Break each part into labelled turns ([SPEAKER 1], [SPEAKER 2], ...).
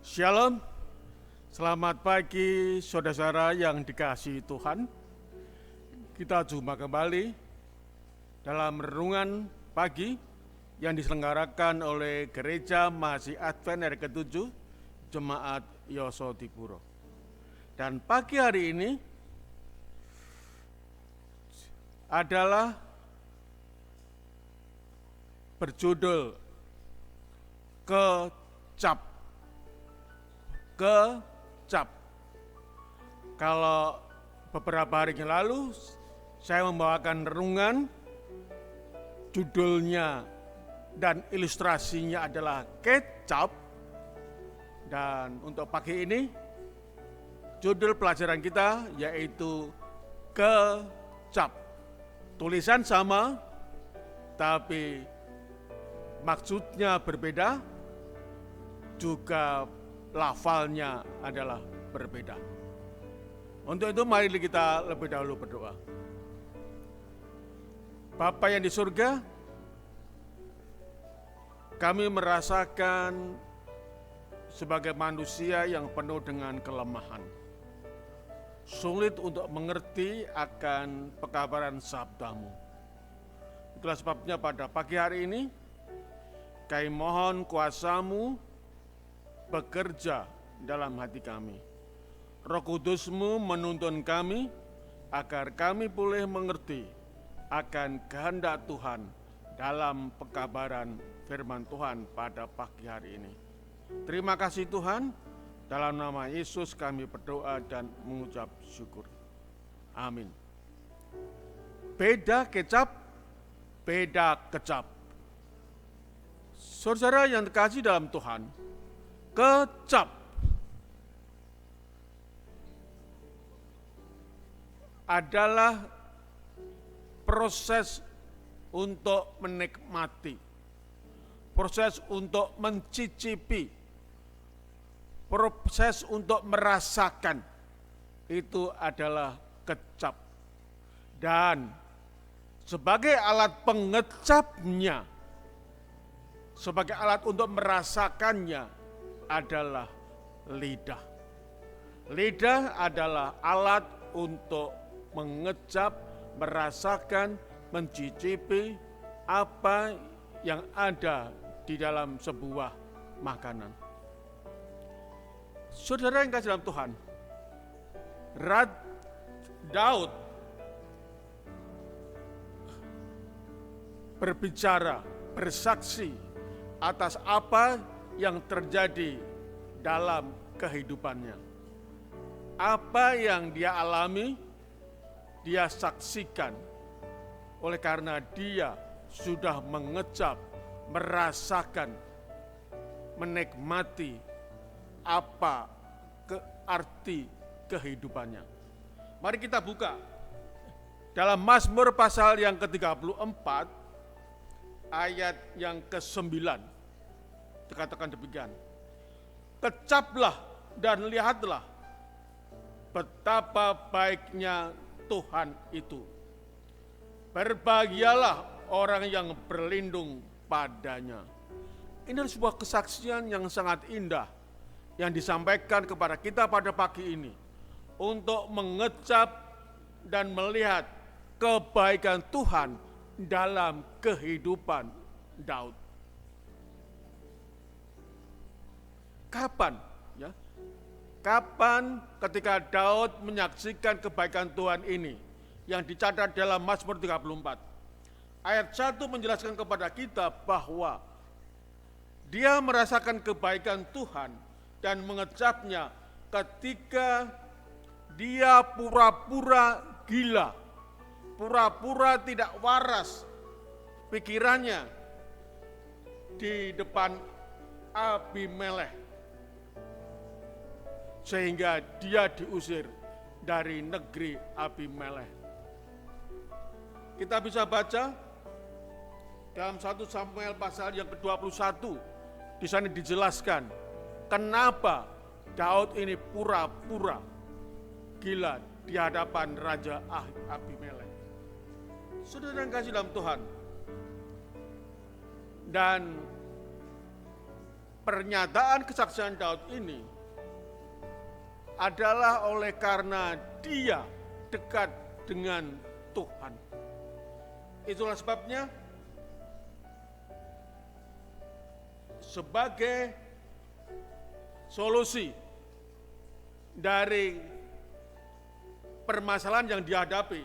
[SPEAKER 1] Shalom, selamat pagi saudara-saudara yang dikasihi Tuhan. Kita jumpa kembali dalam renungan pagi yang diselenggarakan oleh Gereja Mahasiswa Advent hari ke-7 Jemaat Yosodipuro. Dan pagi hari ini adalah berjudul Kecap. Kalau beberapa hari yang lalu saya membawakan renungan, judulnya dan ilustrasinya adalah kecap. Dan untuk pagi ini judul pelajaran kita yaitu kecap. Tulisan sama tapi maksudnya berbeda, juga lafalnya adalah berbeda. Untuk itu mari kita lebih dahulu berdoa. Bapa yang di surga, kami merasakan sebagai manusia yang penuh dengan kelemahan, sulit untuk mengerti akan pekabaran sabdamu. Itulah sebabnya pada pagi hari ini kami mohon kuasa-Mu bekerja dalam hati kami. Roh Kudus-Mu menuntun kami agar kami boleh mengerti akan kehendak Tuhan dalam pekabaran firman Tuhan pada pagi hari ini. Terima kasih Tuhan, dalam nama Yesus kami berdoa dan mengucap syukur. Amin. Beda kecap, beda kecap. Saudara yang terkasih dalam Tuhan, kecap adalah proses untuk menikmati, proses untuk mencicipi, proses untuk merasakan. Itu adalah kecap. Dan sebagai alat pengecapnya, sebagai alat untuk merasakannya adalah lidah. Lidah adalah alat untuk mengecap, merasakan, mencicipi apa yang ada di dalam sebuah makanan. Saudara yang kasih dalam Tuhan, Daud berbicara, bersaksi atas apa yang terjadi dalam kehidupannya. Apa yang dia alami, dia saksikan. Oleh karena dia sudah mengecap, merasakan, menikmati apa arti kehidupannya. Mari kita buka dalam Mazmur pasal yang ke-34 ayat yang ke-9. Dikatakan demikian, kecaplah dan lihatlah betapa baiknya Tuhan itu. Berbahagialah orang yang berlindung padanya. Ini adalah sebuah kesaksian yang sangat indah yang disampaikan kepada kita pada pagi ini untuk mengecap dan melihat kebaikan Tuhan dalam kehidupan Daud. Kapan? Ya, kapan ketika Daud menyaksikan kebaikan Tuhan ini yang dicatat dalam Mazmur 34. Ayat 1 menjelaskan kepada kita bahwa dia merasakan kebaikan Tuhan dan mengecapnya ketika dia pura-pura gila, pura-pura tidak waras pikirannya di depan Abimelekh, sehingga dia diusir dari negeri Abimelekh. Kita bisa baca dalam 1 Samuel pasal yang ke-21, di sana dijelaskan kenapa Daud ini pura-pura gila di hadapan Raja Abimelekh. Saudara yang kasih dalam Tuhan, dan pernyataan kesaksian Daud ini adalah oleh karena dia dekat dengan Tuhan. Itulah sebabnya sebagai solusi dari permasalahan yang dihadapi,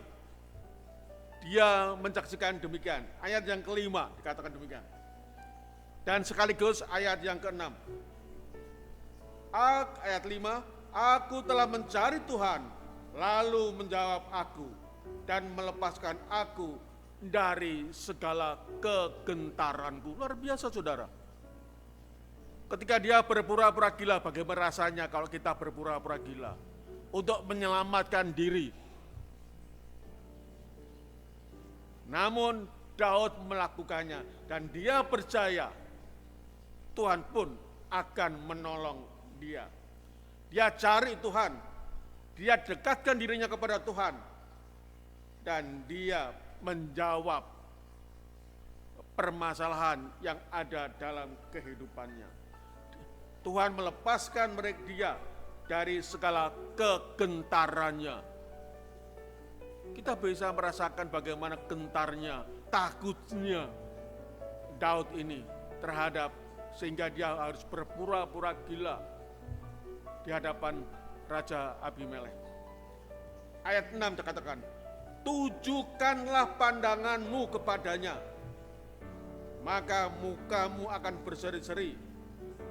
[SPEAKER 1] dia menyaksikan demikian. Ayat yang kelima dikatakan demikian. Dan sekaligus ayat yang keenam. Ayat 5, aku telah mencari Tuhan, lalu menjawab aku dan melepaskan aku dari segala kegentaranku. Luar biasa, saudara. Ketika dia berpura-pura gila, bagaimana rasanya kalau kita berpura-pura gila untuk menyelamatkan diri? Namun Daud melakukannya dan dia percaya Tuhan pun akan menolong dia. Dia cari Tuhan, dia dekatkan dirinya kepada Tuhan, dan dia menjawab permasalahan yang ada dalam kehidupannya. Tuhan melepaskan mereka dia dari segala kegentarannya. Kita bisa merasakan bagaimana gentarnya, takutnya Daud ini terhadap, sehingga dia harus berpura-pura gila di hadapan Raja Abimelek. Ayat 6 dikatakan, tujukanlah pandanganmu kepadanya, maka mukamu akan berseri-seri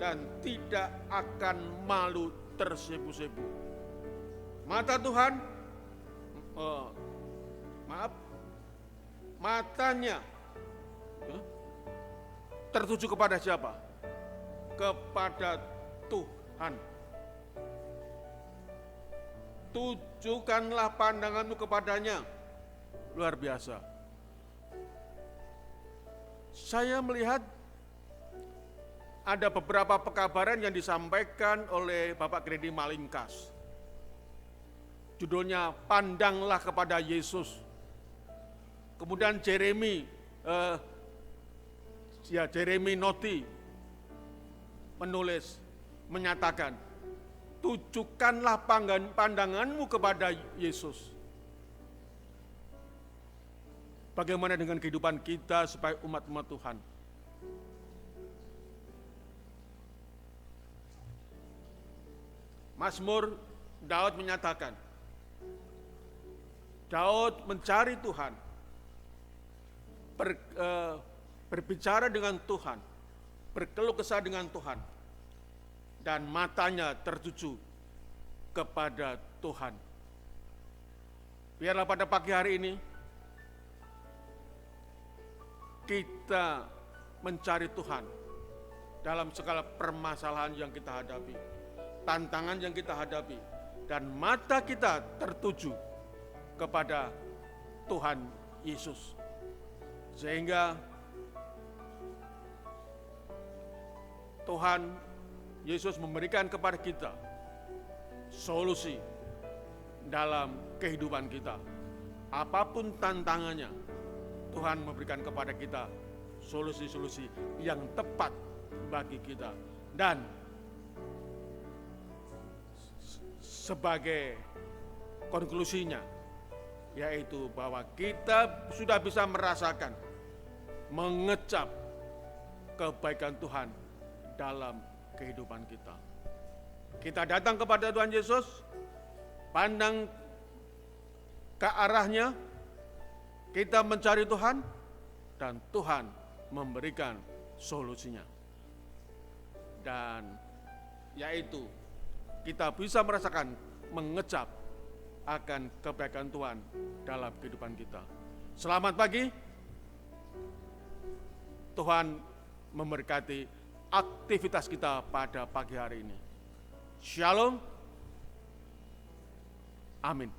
[SPEAKER 1] dan tidak akan malu tersebu-sebu. Mata Tuhan, matanya tertuju kepada siapa? Kepada Tuhan. Tujukanlah pandanganmu kepadanya. Luar biasa. Saya melihat ada beberapa pekabaran yang disampaikan oleh Bapak Gredi Malingkas. Judulnya Pandanglah kepada Yesus. Kemudian Jeremy Noti menyatakan, tujukanlah pandanganmu kepada Yesus. Bagaimana dengan kehidupan kita sebagai umat-umat Tuhan? Mazmur Daud menyatakan, Daud mencari Tuhan, berbicara dengan Tuhan, berkeluh kesah dengan Tuhan, dan matanya tertuju kepada Tuhan. Biarlah pada pagi hari ini kita mencari Tuhan dalam segala permasalahan yang kita hadapi, tantangan yang kita hadapi, dan mata kita tertuju kepada Tuhan Yesus. Sehingga Tuhan Yesus memberikan kepada kita solusi dalam kehidupan kita. Apapun tantangannya, Tuhan memberikan kepada kita solusi-solusi yang tepat bagi kita. Dan sebagai konklusinya, yaitu bahwa kita sudah bisa merasakan, mengecap kebaikan Tuhan dalam kehidupan kita. Kita datang kepada Tuhan Yesus, pandang ke arahnya, kita mencari Tuhan, dan Tuhan memberikan solusinya. Dan yaitu kita bisa merasakan, mengecap akan kebaikan Tuhan dalam kehidupan kita. Selamat pagi. Tuhan memberkati aktivitas kita pada pagi hari ini. Shalom. Amin.